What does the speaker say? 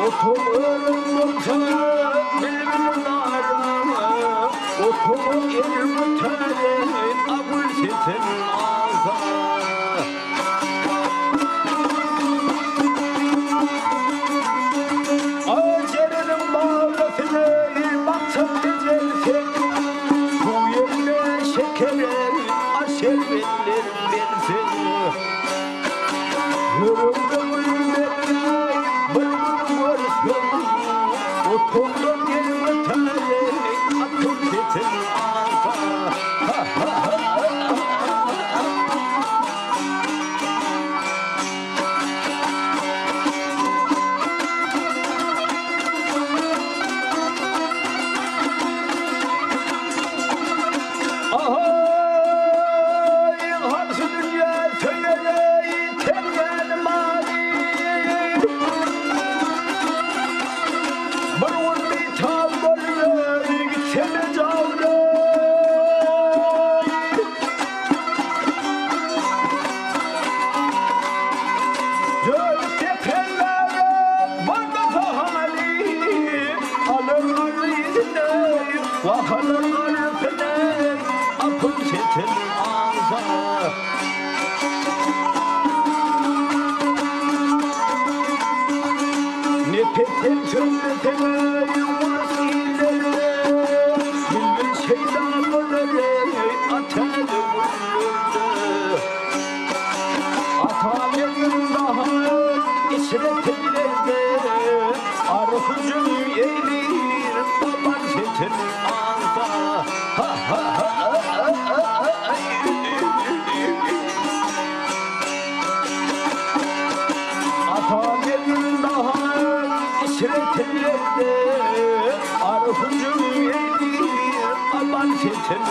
Otomun muhtarı bilmiyorlar, otomun el muhtarı abul sesin azar. Acerenin bağlasını baksam diyeceksin, bu yerine şekerer aşer verilir versin. Yorulduğum yerine bırgın varsın, otomun el muhtarı abul sesin azar. Ha ha ha. Nefesim söndürteme yuvası ileride, Gülbin şeytanları atar vururdu. Atamemin daha işretlerde, Arhucum eğilir baban setin ağza. Ha ha ha ha ha ha. Atamemin daha işretlerde, Arhucum eğilir baban setin